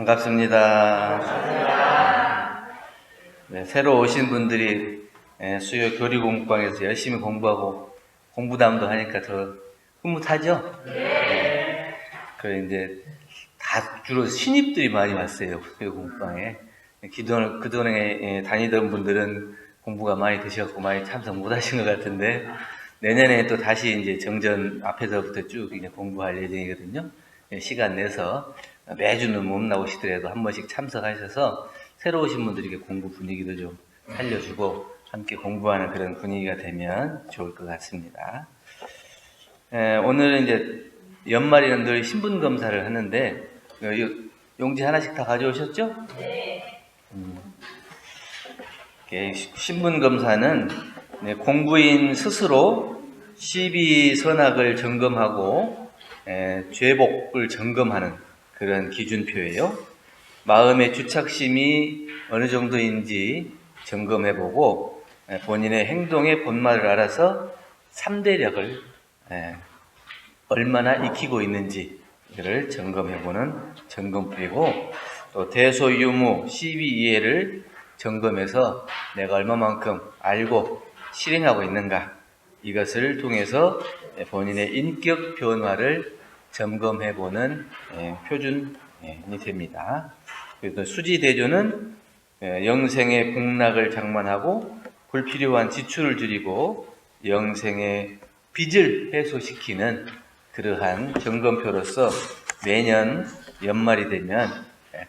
반갑습니다. 네, 새로 오신 분들이 수요 교리 공부방에서 열심히 공부하고 공부담도 하니까 더 흐뭇하죠? 네. 그래 이제 다 주로 신입들이 많이 왔어요. 수요 공부방에. 그동안에 다니던 분들은 공부가 많이 되셨고 많이 참석 못 하신 것 같은데 내년에 또 다시 이제 정전 앞에서부터 쭉 이제 공부할 예정이거든요. 시간 내서 매주는 못 나오시더라도 한 번씩 참석하셔서 새로 오신 분들에게 공부 분위기도 좀 살려주고 함께 공부하는 그런 분위기가 되면 좋을 것 같습니다. 오늘은 이제 연말에는 늘 신분 검사를 하는데 용지 하나씩 다 가져오셨죠? 네. 신분 검사는 공부인 스스로 시비선악을 점검하고 죄복을 점검하는 그런 기준표예요. 마음의 주착심이 어느 정도인지 점검해보고 본인의 행동의 본말을 알아서 3대력을 얼마나 익히고 있는지를 점검해보는 점검표이고, 또 대소유무 시비이해를 점검해서 내가 얼마만큼 알고 실행하고 있는가, 이것을 통해서 본인의 인격 변화를 점검해보는 표준이 됩니다. 그래서 수지대조는 영생의 복락을 장만하고 불필요한 지출을 줄이고 영생의 빚을 해소시키는 그러한 점검표로서 매년 연말이 되면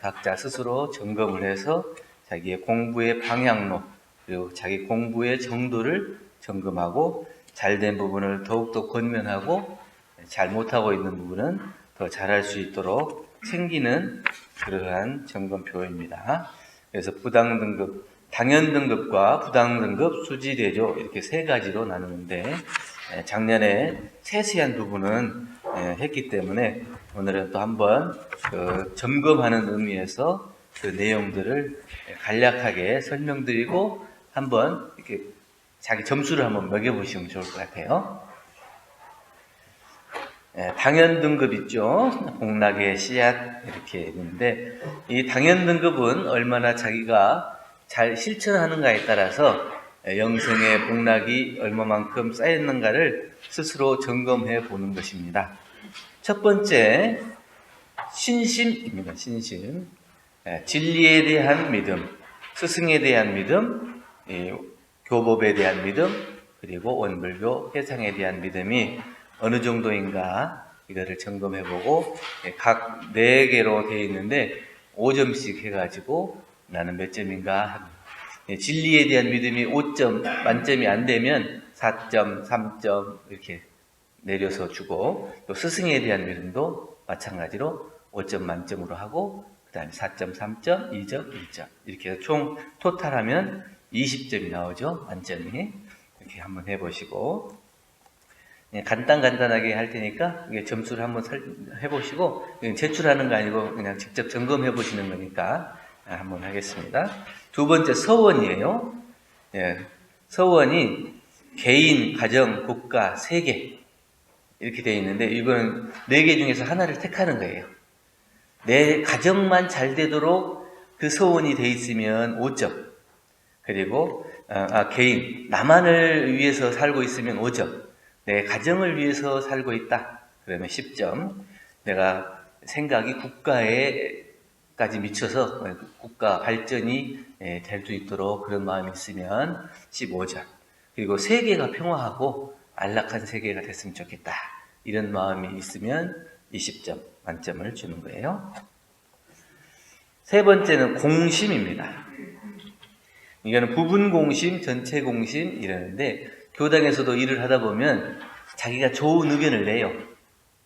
각자 스스로 점검을 해서 자기의 공부의 방향로 그리고 자기 공부의 정도를 점검하고 잘된 부분을 더욱더 권면하고 잘못하고 있는 부분은 더 잘할 수 있도록 챙기는 그러한 점검표입니다. 그래서 부당등급, 당연등급과 부당등급, 수지대조 이렇게 세 가지로 나누는데 작년에 세세한 부분은 했기 때문에 오늘은 또 한번 점검하는 의미에서 그 내용들을 간략하게 설명드리고 한번 이렇게 자기 점수를 한번 매겨보시면 좋을 것 같아요. 당연등급 있죠. 복락의 씨앗 이렇게 있는데 이 당연등급은 얼마나 자기가 잘 실천하는가에 따라서 영생의 복락이 얼마만큼 쌓였는가를 스스로 점검해 보는 것입니다. 첫 번째 신심입니다. 신심. 진리에 대한 믿음, 스승에 대한 믿음, 교법에 대한 믿음, 그리고 원불교 회상에 대한 믿음이 어느 정도인가 이거를 점검해보고 각 4개로 되어 있는데 5점씩 해가지고 나는 몇 점인가. 진리에 대한 믿음이 5점 만점이 안 되면 4점, 3점 이렇게 내려서 주고, 또 스승에 대한 믿음도 마찬가지로 5점 만점으로 하고 그 다음에 4점, 3점, 2점, 1점 이렇게 총 토탈하면 20점이 나오죠. 만점이. 이렇게 한번 해보시고 간단하게 할 테니까 점수를 한번 해보시고 제출하는 거 아니고 그냥 직접 점검해 보시는 거니까 한번 하겠습니다. 두 번째 서원이에요. 서원이 개인, 가정, 국가, 세계 이렇게 되어 있는데 이건 4개 중에서 하나를 택하는 거예요. 내 가정만 잘 되도록 그 서원이 되어 있으면 5점. 그리고 개인, 나만을 위해서 살고 있으면 5점. 내 가정을 위해서 살고 있다. 그러면 10점. 내가 생각이 국가에까지 미쳐서 국가 발전이 될 수 있도록 그런 마음이 있으면 15점. 그리고 세계가 평화하고 안락한 세계가 됐으면 좋겠다. 이런 마음이 있으면 20점 만점을 주는 거예요. 세 번째는 공심입니다. 이거는 부분 공심, 전체 공심 이러는데 교당에서도 일을 하다 보면 자기가 좋은 의견을 내요.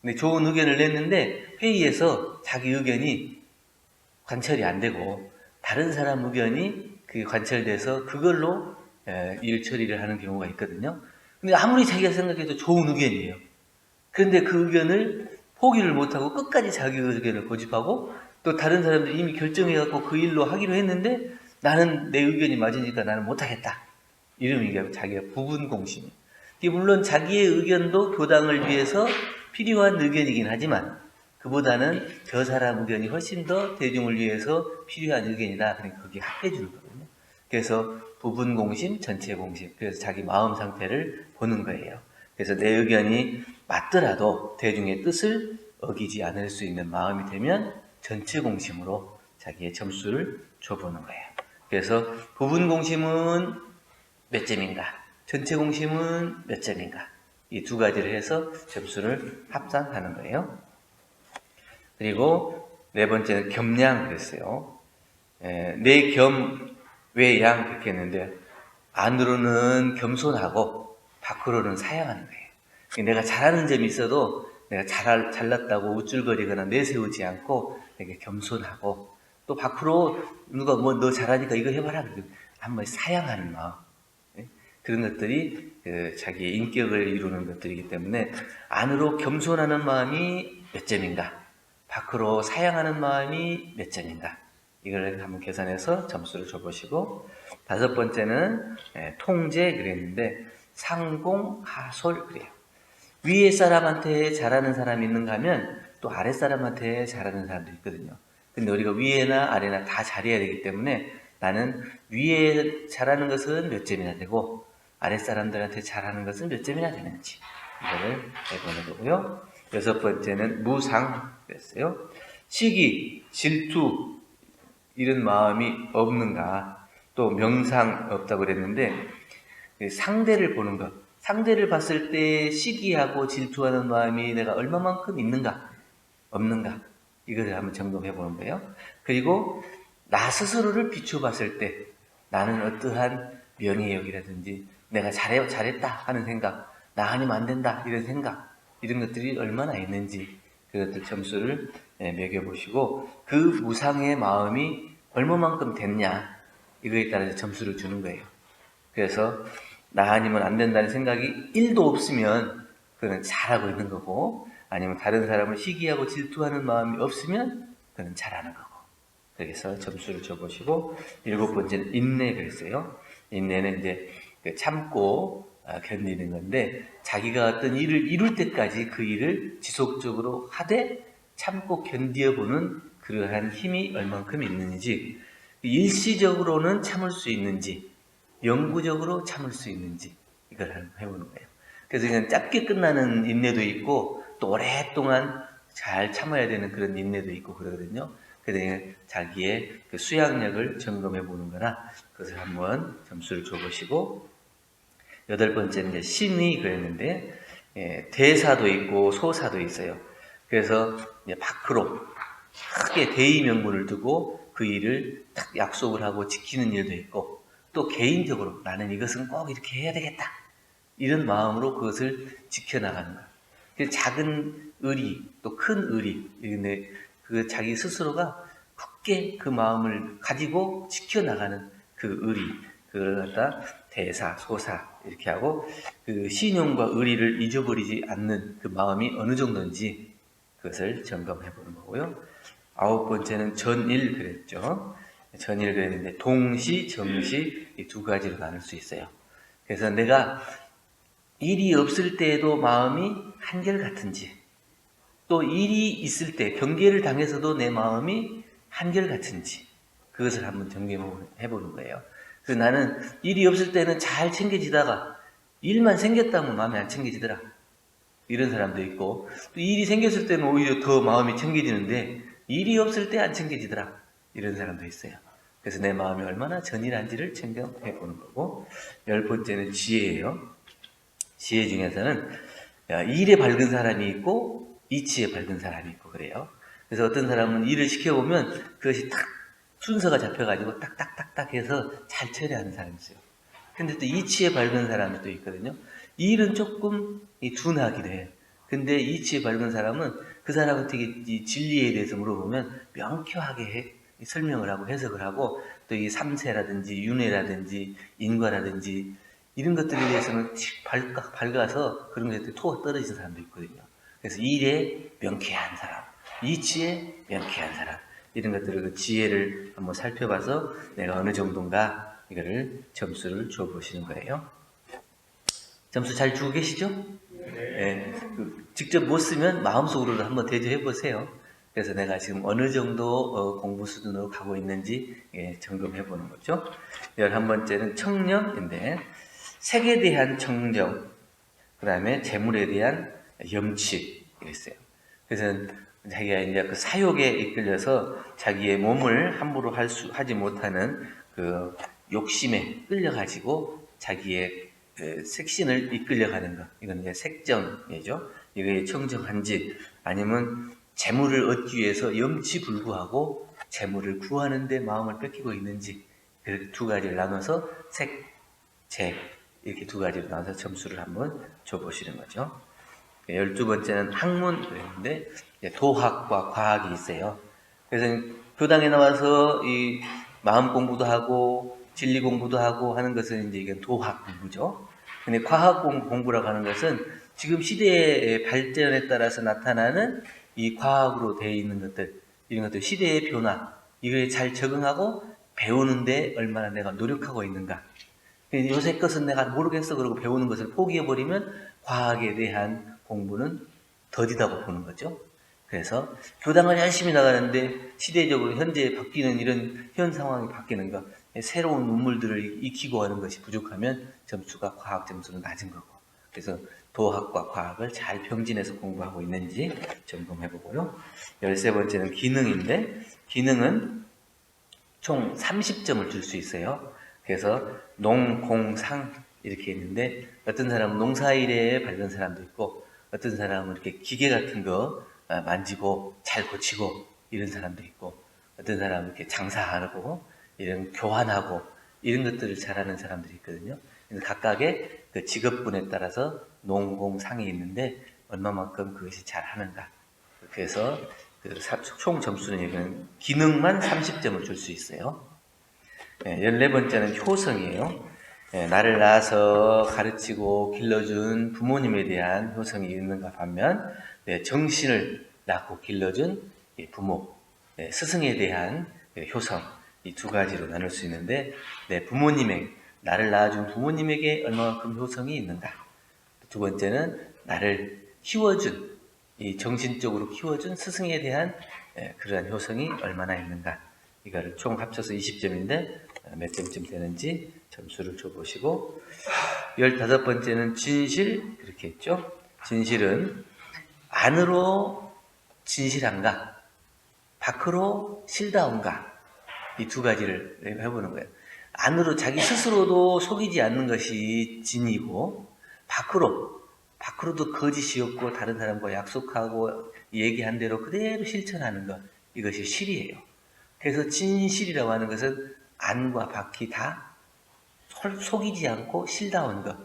근데 좋은 의견을 냈는데 회의에서 자기 의견이 관철이 안 되고 다른 사람 의견이 그게 관철돼서 그걸로 일 처리를 하는 경우가 있거든요. 근데 아무리 자기가 생각해도 좋은 의견이에요. 그런데 그 의견을 포기를 못하고 끝까지 자기 의견을 고집하고 또 다른 사람들이 이미 결정해갖고 그 일로 하기로 했는데 나는 내 의견이 맞으니까 나는 못하겠다. 이름이 자기가 부분 공심이에요. 물론 자기의 의견도 교당을 위해서 필요한 의견이긴 하지만 그보다는 저 사람 의견이 훨씬 더 대중을 위해서 필요한 의견이다. 그러니까 거기에 합해 주는 거거든요. 그래서 부분 공심, 전체 공심. 그래서 자기 마음 상태를 보는 거예요. 그래서 내 의견이 맞더라도 대중의 뜻을 어기지 않을 수 있는 마음이 되면 전체 공심으로 자기의 점수를 줘보는 거예요. 그래서 부분 공심은 몇 점인가, 전체 공심은 몇 점인가, 이 두 가지를 해서 점수를 합산하는 거예요. 그리고 네 번째는 겸양 그랬어요. 내 겸, 외 양 그렇게 했는데 안으로는 겸손하고 밖으로는 사양하는 거예요. 내가 잘하는 점이 있어도 내가 잘났다고 우쭐거리거나 내세우지 않고 되게 겸손하고, 또 밖으로 누가 뭐 너 잘하니까 이거 해봐라 한번 사양하는 마음, 그런 것들이 자기의 인격을 이루는 것들이기 때문에 안으로 겸손하는 마음이 몇 점인가, 밖으로 사양하는 마음이 몇 점인가, 이걸 한번 계산해서 점수를 줘보시고, 다섯 번째는 통제 그랬는데 상공하솔 그래요. 위에 사람한테 잘하는 사람이 있는가 하면 또 아래 사람한테 잘하는 사람도 있거든요. 근데 우리가 위에나 아래나 다 잘해야 되기 때문에 나는 위에 잘하는 것은 몇 점이나 되고 아래 사람들한테 잘하는 것은 몇 점이나 되는지 이거를 해보는 거고요. 여섯 번째는 무상 그랬어요. 시기, 질투 이런 마음이 없는가, 또 명상 없다고 그랬는데 상대를 보는 것, 상대를 봤을 때 시기하고 질투하는 마음이 내가 얼마만큼 있는가 없는가, 이것을 한번 점검해 보는 거예요. 그리고 나 스스로를 비춰봤을 때 나는 어떠한 명예욕이라든지 내가 잘했다 하는 생각, 나 아니면 안 된다 이런 생각, 이런 것들이 얼마나 있는지 그것들 점수를 매겨보시고 그 무상의 마음이 얼마만큼 됐냐, 이거에 따라서 점수를 주는 거예요. 그래서 나 아니면 안 된다는 생각이 1도 없으면 그는 잘하고 있는 거고, 아니면 다른 사람을 시기하고 질투하는 마음이 없으면 그는 잘하는 거고. 그래서 점수를 줘보시고, 일곱 번째는 인내 그랬어요. 인내는 이제 참고 견디는 건데, 자기가 어떤 일을 이룰 때까지 그 일을 지속적으로 하되 참고 견디어보는 그러한 힘이 얼만큼 있는지, 일시적으로는 참을 수 있는지 영구적으로 참을 수 있는지 이걸 해보는 거예요. 그래서 그냥 짧게 끝나는 인내도 있고 또 오랫동안 잘 참아야 되는 그런 인내도 있고 그러거든요. 그래서 자기의 그 수양력을 점검해 보는 거나 그것을 한번 점수를 줘보시고, 여덟 번째는 이제 신이 그랬는데 대사도 있고 소사도 있어요. 그래서 이제 밖으로 크게 대의 명분을 두고 그 일을 딱 약속을 하고 지키는 일도 있고, 또 개인적으로 나는 이것은 꼭 이렇게 해야 되겠다 이런 마음으로 그것을 지켜나가는 거예요. 작은 의리 또 큰 의리, 근데 그 자기 스스로가 굳게 그 마음을 가지고 지켜나가는 그 의리, 그걸 갖다 대사, 소사 이렇게 하고, 그 신용과 의리를 잊어버리지 않는 그 마음이 어느 정도인지 그것을 점검해 보는 거고요. 아홉 번째는 전일 그랬죠. 전일 그랬는데 동시, 정시 이 두 가지로 나눌 수 있어요. 그래서 내가 일이 없을 때에도 마음이 한결같은지, 또 일이 있을 때 경계를 당해서도 내 마음이 한결같은지 그것을 한번 점검해 보는 거예요. 그래서 나는 일이 없을 때는 잘 챙겨지다가 일만 생겼다면 마음이 안 챙겨지더라 이런 사람도 있고, 또 일이 생겼을 때는 오히려 더 마음이 챙겨지는데 일이 없을 때 안 챙겨지더라 이런 사람도 있어요. 그래서 내 마음이 얼마나 전일한지를 점검해 보는 거고, 열 번째는 지혜예요. 지혜 중에서는 일에 밝은 사람이 있고 이치에 밝은 사람이 있고 그래요. 그래서 어떤 사람은 일을 시켜보면 그것이 딱 순서가 잡혀가지고 딱딱딱딱 해서 잘 처리하는 사람이 있어요. 근데 또 이치에 밝은 사람이 또 있거든요. 일은 조금 둔하기도 해요. 근데 이치에 밝은 사람은 그 사람한테 이 진리에 대해서 물어보면 명쾌하게 설명을 하고 해석을 하고, 또 이 삼세라든지 윤회라든지 인과라든지 이런 것들에 대해서는 밝아서 그런 것들이 토가 떨어지는 사람도 있거든요. 그래서 일에 명쾌한 사람, 이치에 명쾌한 사람, 이런 것들을 그 지혜를 한번 살펴봐서 내가 어느 정도인가 이거를 점수를 줘 보시는 거예요. 점수 잘 주고 계시죠? 네. 직접 못 쓰면 마음속으로도 한번 대조해 보세요. 그래서 내가 지금 어느 정도 공부 수준으로 가고 있는지 점검해 보는 거죠. 11번째는 청렴인데, 색에 대한 청정, 그 다음에 재물에 대한 염치, 이랬어요. 그래서 자기가 이제 그 사욕에 이끌려서 자기의 몸을 함부로 하지 못하는 그 욕심에 끌려가지고 자기의 그 색신을 이끌려가는 것. 이건 이제 색정이죠. 이게 청정한지, 아니면 재물을 얻기 위해서 염치불구하고 재물을 구하는데 마음을 뺏기고 있는지, 그 두 가지를 나눠서 색, 재, 이렇게 두 가지로 나눠서 점수를 한번 줘보시는 거죠. 12번째는 학문인데, 도학과 과학이 있어요. 그래서 교당에 나와서 이 마음 공부도 하고 진리 공부도 하고 하는 것은 이제 이건 도학 공부죠. 근데 과학 공부라고 하는 것은 지금 시대의 발전에 따라서 나타나는 이 과학으로 되어 있는 것들, 이런 것들, 시대의 변화, 이거에 잘 적응하고 배우는데 얼마나 내가 노력하고 있는가. 요새 것은 내가 모르겠어 그러고 배우는 것을 포기해버리면 과학에 대한 공부는 더디다고 보는 거죠. 그래서 교당을 열심히 나가는데 시대적으로 현재 바뀌는 이런 현 상황이 바뀌는 것, 새로운 문물들을 익히고 하는 것이 부족하면 점수가 과학 점수는 낮은 거고, 그래서 도학과 과학을 잘 병진해서 공부하고 있는지 점검해 보고요. 13번째는 기능인데, 기능은 총 30점을 줄 수 있어요. 그래서 농, 공, 상 이렇게 있는데, 어떤 사람은 농사일에 밝은 사람도 있고, 어떤 사람은 이렇게 기계 같은 거 만지고 잘 고치고 이런 사람도 있고, 어떤 사람은 이렇게 장사하고 이런 교환하고 이런 것들을 잘하는 사람들이 있거든요. 그래서 각각의 그 직업군에 따라서 농, 공, 상이 있는데 얼마만큼 그것이 잘하는가. 그래서 그 총 점수는 여기는 기능만 30점을 줄 수 있어요. 14번째는 효성이에요. 나를 낳아서 가르치고 길러준 부모님에 대한 효성이 있는가 반면, 정신을 낳고 길러준 부모, 스승에 대한 효성, 이 두 가지로 나눌 수 있는데, 나를 낳아준 부모님에게 얼마만큼 효성이 있는가. 두 번째는 나를 키워준, 이 정신적으로 키워준 스승에 대한 그러한 효성이 얼마나 있는가. 이거를 총 합쳐서 20점인데 몇 점쯤 되는지 점수를 줘보시고, 15번째는 진실, 이렇게 했죠. 진실은 안으로 진실한가, 밖으로 실다운가, 이 두 가지를 해보는 거예요. 안으로 자기 스스로도 속이지 않는 것이 진이고, 밖으로도 거짓이 없고 다른 사람과 약속하고 얘기한 대로 그대로 실천하는 것, 이것이 실이에요. 그래서 진실이라고 하는 것은 안과 밖이 다 속이지 않고 실다운 것,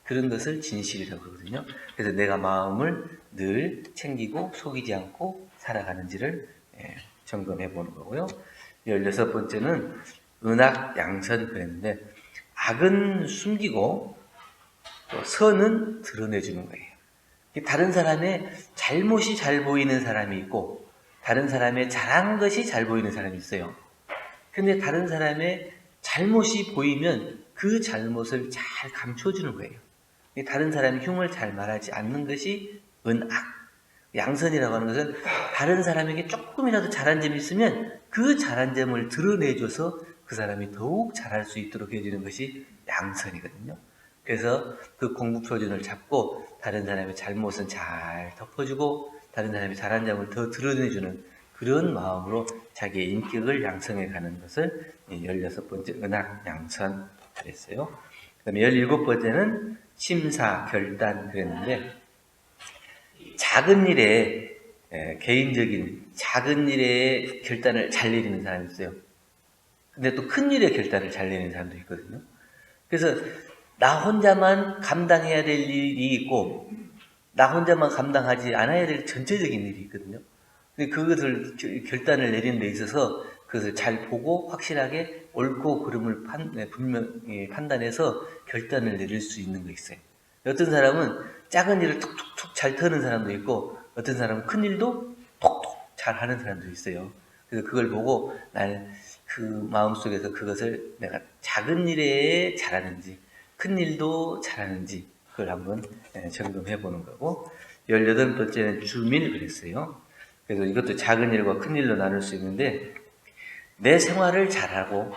그런 것을 진실이라고 그러거든요. 그래서 내가 마음을 늘 챙기고 속이지 않고 살아가는지를 점검해 보는 거고요. 16번째는 은악양선 그랬는데, 악은 숨기고 또 선은 드러내주는 거예요. 다른 사람의 잘못이 잘 보이는 사람이 있고, 다른 사람의 잘한 것이 잘 보이는 사람이 있어요. 근데 다른 사람의 잘못이 보이면 그 잘못을 잘 감춰주는 거예요. 다른 사람이 흉을 잘 말하지 않는 것이 은악. 양선이라고 하는 것은 다른 사람에게 조금이라도 잘한 점이 있으면 그 잘한 점을 드러내줘서 그 사람이 더욱 잘할 수 있도록 해주는 것이 양선이거든요. 그래서 그 공부 표준을 잡고 다른 사람의 잘못은 잘 덮어주고 다른 사람이 잘한 점을 더 드러내주는 그런 마음으로 자기의 인격을 양성해 가는 것을 16번째 은악 양선 그랬어요. 그 다음에 17번째는 심사 결단 그랬는데, 작은 일에 개인적인 작은 일에 결단을 잘 내리는 사람이 있어요. 근데 또 큰 일에 결단을 잘 내리는 사람도 있거든요. 그래서 나 혼자만 감당해야 될 일이 있고 나 혼자만 감당하지 않아야 될 전체적인 일이 있거든요. 근데 그것을 결단을 내리는 데 있어서 그것을 잘 보고 확실하게 옳고 그름을 분명히 판단해서 결단을 내릴 수 있는 거 있어요. 어떤 사람은 작은 일을 툭툭툭 잘 터는 사람도 있고 어떤 사람은 큰 일도 톡톡 잘 하는 사람도 있어요. 그래서 그걸 보고 나는 그 마음속에서 그것을 내가 작은 일에 잘하는지 큰 일도 잘하는지 그걸 한번 점검해 보는 거고, 18번째는 주민을 그랬어요. 그래서 이것도 작은 일과 큰 일로 나눌 수 있는데, 내 생활을 잘하고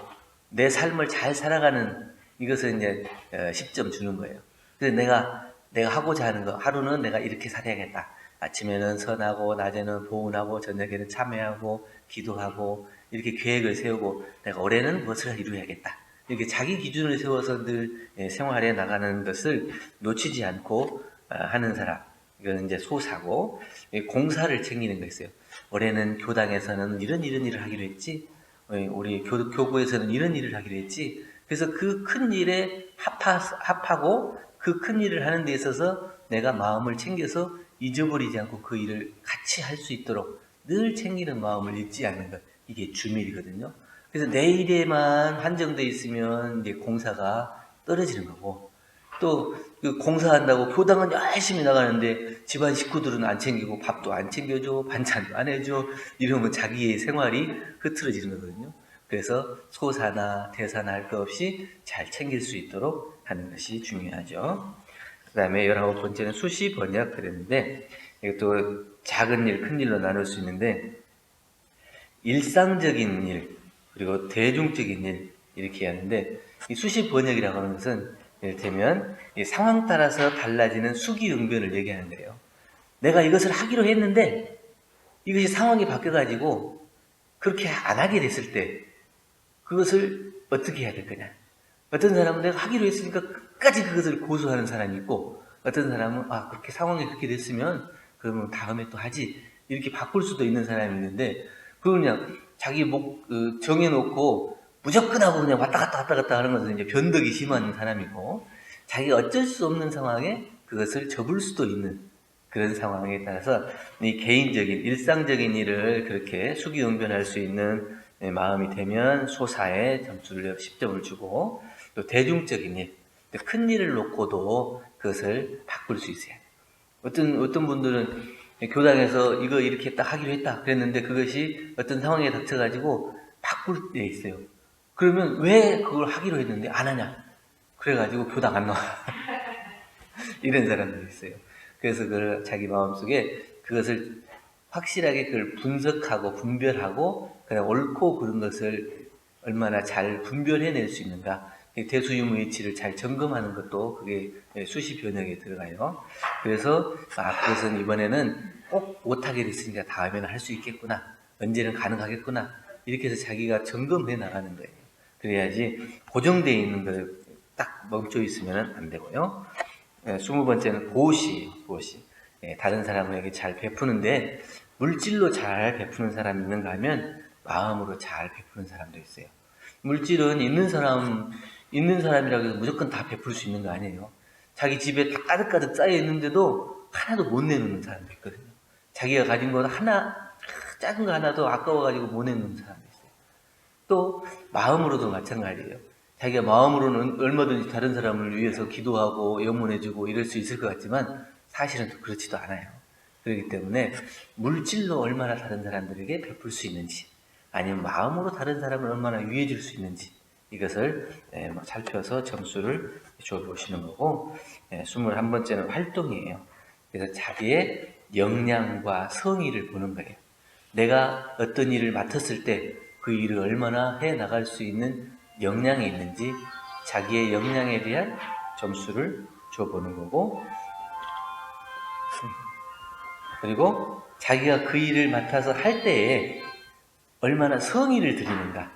내 삶을 잘 살아가는, 이것을 이제 10점 주는 거예요. 그래서 내가 하고자 하는 거, 하루는 내가 이렇게 살아야겠다. 아침에는 선하고 낮에는 보은하고 저녁에는 참회하고 기도하고 이렇게 계획을 세우고, 내가 올해는 무엇을 이루어야겠다. 이렇게 자기 기준을 세워서 늘 생활에 나가는 것을 놓치지 않고 하는 사람, 이건 이제 소사고, 공사를 챙기는 거 있어요. 올해는 교당에서는 이런 일을 하기로 했지, 우리 교구에서는 이런 일을 하기로 했지. 그래서 그 큰 일에 합하고 그 큰 일을 하는 데 있어서 내가 마음을 챙겨서 잊어버리지 않고 그 일을 같이 할 수 있도록 늘 챙기는 마음을 잊지 않는 것, 이게 주밀이거든요. 그래서 내 일에만 한정되어 있으면 이제 공사가 떨어지는 거고, 또 그 공사한다고 교당은 열심히 나가는데 집안 식구들은 안 챙기고 밥도 안 챙겨줘, 반찬도 안 해줘, 이러면 자기의 생활이 흐트러지는 거거든요. 그래서 소사나 대사나 할 것 없이 잘 챙길 수 있도록 하는 것이 중요하죠. 그 다음에 19번째는 수시 번역 그랬는데, 이것도 작은 일, 큰 일로 나눌 수 있는데, 일상적인 일, 그리고 대중적인 일, 이렇게 하는데, 이 수시 번역이라고 하는 것은 이를테면 이 상황 따라서 달라지는 수기응변을 얘기하는 거예요. 내가 이것을 하기로 했는데 이것이 상황이 바뀌어가지고 그렇게 안 하게 됐을 때 그것을 어떻게 해야 될 거냐. 어떤 사람은 내가 하기로 했으니까 끝까지 그것을 고수하는 사람이 있고, 어떤 사람은 그렇게 상황이 그렇게 됐으면 그러면 다음에 또 하지, 이렇게 바꿀 수도 있는 사람이 있는데, 그걸 그냥 자기 정해놓고 무조건 하고 그냥 왔다 갔다 하는 것은 이제 변덕이 심한 사람이고, 자기가 어쩔 수 없는 상황에 그것을 접을 수도 있는 그런 상황에 따라서 이 개인적인 일상적인 일을 그렇게 수기응변할 수 있는 마음이 되면 소사에 점수를 10점을 주고, 또 대중적인 일, 큰 일을 놓고도 그것을 바꿀 수 있어요. 어떤 분들은 교당에서 이거 이렇게 딱 하기로 했다 그랬는데 그것이 어떤 상황에 닥쳐가지고 바꿀 때 있어요. 그러면 왜 그걸 하기로 했는데 안 하냐? 그래가지고 교당 안 나와. 이런 사람들이 있어요. 그래서 그걸 자기 마음속에 그것을 확실하게 그걸 분석하고 분별하고 그냥 옳고 그른 것을 얼마나 잘 분별해낼 수 있는가, 대수유무이치를 잘 점검하는 것도 그게 수시 변형에 들어가요. 그래서 그것은 이번에는 꼭 못하게 됐으니까 다음에는 할 수 있겠구나, 언제는 가능하겠구나, 이렇게 해서 자기가 점검해 나가는 거예요. 그래야지 고정되어 있는 걸 딱 멈춰 있으면 안 되고요. 20번째는 보시. 다른 사람에게 잘 베푸는데 물질로 잘 베푸는 사람이 있는가 하면 마음으로 잘 베푸는 사람도 있어요. 물질은 있는 사람이라고 해서 무조건 다 베풀 수 있는 거 아니에요. 자기 집에 다 가득가득 쌓여 있는데도 하나도 못 내놓는 사람도 있거든요. 자기가 가진 것 하나, 작은 거 하나도 아까워가지고 못 내놓는 사람도 있어요. 또 마음으로도 마찬가지예요. 자기가 마음으로는 얼마든지 다른 사람을 위해서 기도하고 영문해주고 이럴 수 있을 것 같지만 사실은 그렇지도 않아요. 그렇기 때문에 물질로 얼마나 다른 사람들에게 베풀 수 있는지, 아니면 마음으로 다른 사람을 얼마나 위해줄 수 있는지, 이것을 살펴서 점수를 줘보시는 거고, 21번째는 활동이에요. 그래서 자기의 역량과 성의를 보는 거예요. 내가 어떤 일을 맡았을 때 그 일을 얼마나 해 나갈 수 있는 역량이 있는지, 자기의 역량에 대한 점수를 줘보는 거고, 그리고 자기가 그 일을 맡아서 할 때에 얼마나 성의를 들이는가,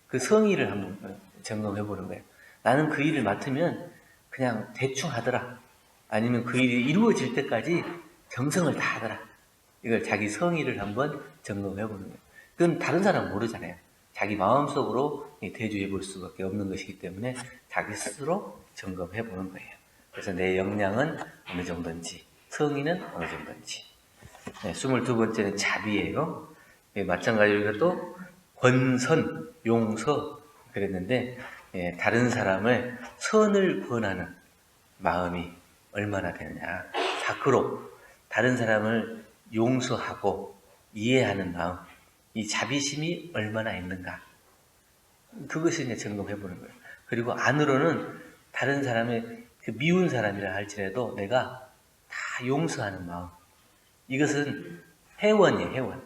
그 성의를 한번 점검해 보는 거예요. 나는 그 일을 맡으면 그냥 대충 하더라, 아니면 그 일이 이루어질 때까지 정성을 다 하더라, 이걸 자기 성의를 한번 점검해 보는 거예요. 그건 다른 사람은 모르잖아요. 자기 마음속으로 대주해 볼 수밖에 없는 것이기 때문에 자기 스스로 점검해 보는 거예요. 그래서 내 역량은 어느 정도인지, 성의는 어느 정도인지. 22번째는 자비예요. 마찬가지로 이것도 권선, 용서 그랬는데, 다른 사람을 선을 권하는 마음이 얼마나 되느냐. 사크로 다른 사람을 용서하고 이해하는 마음, 이 자비심이 얼마나 있는가, 그것을 이제 점검해 보는 거예요. 그리고 안으로는 다른 사람의 그 미운 사람이라 할지라도 내가 다 용서하는 마음. 이것은 회원이에요, 회원.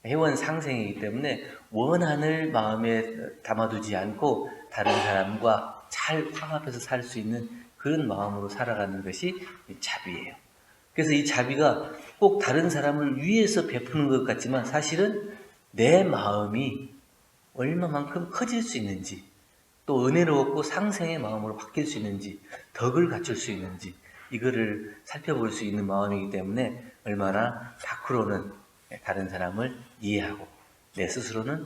회원 상생이기 때문에 원한을 마음에 담아두지 않고 다른 사람과 잘 화합해서 살 수 있는 그런 마음으로 살아가는 것이 자비예요. 그래서 이 자비가 꼭 다른 사람을 위해서 베푸는 것 같지만 사실은 내 마음이 얼마만큼 커질 수 있는지, 또 은혜롭고 상생의 마음으로 바뀔 수 있는지, 덕을 갖출 수 있는지 이거를 살펴볼 수 있는 마음이기 때문에 얼마나 밖으로는 다른 사람을 이해하고 내 스스로는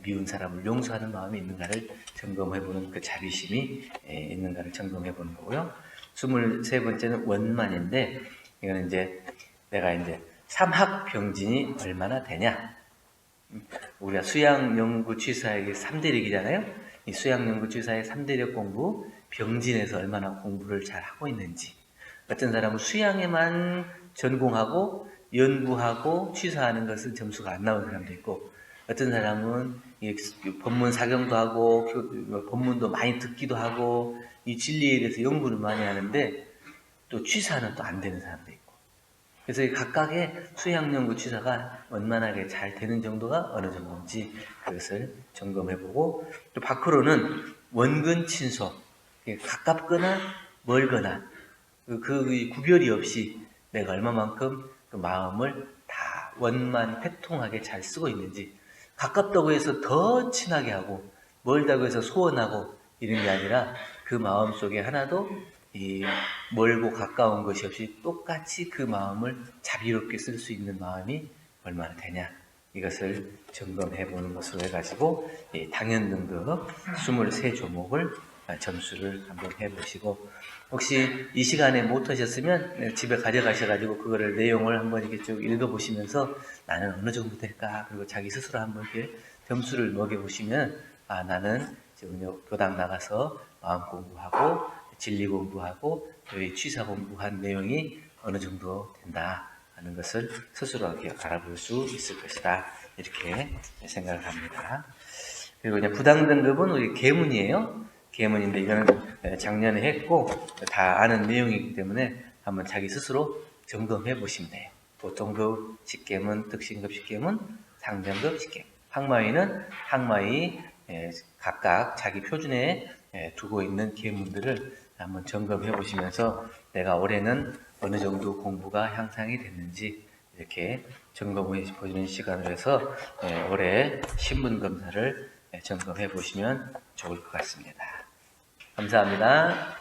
미운 사람을 용서하는 마음이 있는가를 점검해보는 그 자비심이 있는가를 점검해보는 거고요. 23번째는 원만인데 이거는 이제 내가 이제 삼학병진이 얼마나 되냐. 우리가 수양연구취사의 3대력이잖아요. 이 수양연구취사의 3대력 공부, 병진에서 얼마나 공부를 잘 하고 있는지. 어떤 사람은 수양에만 전공하고 연구하고 취사하는 것은 점수가 안 나오는 사람도 있고, 어떤 사람은 법문 사경도 하고 법문도 많이 듣기도 하고 이 진리에 대해서 연구를 많이 하는데 또 취사는 또 안 되는 사람도 있고. 그래서 각각의 수양연구 취사가 원만하게 잘 되는 정도가 어느 정도인지 그것을 점검해보고, 또 밖으로는 원근친소, 가깝거나 멀거나 그 구별이 없이 내가 얼마만큼 그 마음을 다 원만 회통하게 잘 쓰고 있는지, 가깝다고 해서 더 친하게 하고 멀다고 해서 소원하고 이런 게 아니라 그 마음 속에 하나도 이 멀고 가까운 것이 없이 똑같이 그 마음을 자비롭게 쓸 수 있는 마음이 얼마나 되냐, 이것을 점검해 보는 것으로 해가지고 당연등급 23조목을 점수를 한번 해보시고, 혹시 이 시간에 못 하셨으면 집에 가져가셔가지고 그거를 내용을 한번 이렇게 쭉 읽어보시면서 나는 어느 정도 될까, 그리고 자기 스스로 한번 이렇게 점수를 먹여보시면 나는 지금 교당 나가서 마음 공부하고 진리 공부하고 저희 취사 공부한 내용이 어느 정도 된다 하는 것을 스스로 알아볼 수 있을 것이다, 이렇게 생각을 합니다. 그리고 이제 부당등급은 우리 계문이에요. 계문인데 이거는 작년에 했고 다 아는 내용이기 때문에 한번 자기 스스로 점검해 보시면 돼요. 보통급 10계문, 특신급 10계문, 상정급 10계문. 항마위는 항마위 각각 자기 표준에 두고 있는 계문들을 한번 점검해 보시면서 내가 올해는 어느 정도 공부가 향상이 됐는지 이렇게 점검해 보시는 시간을 해서 올해 신분 검사를 점검해 보시면 좋을 것 같습니다. 감사합니다.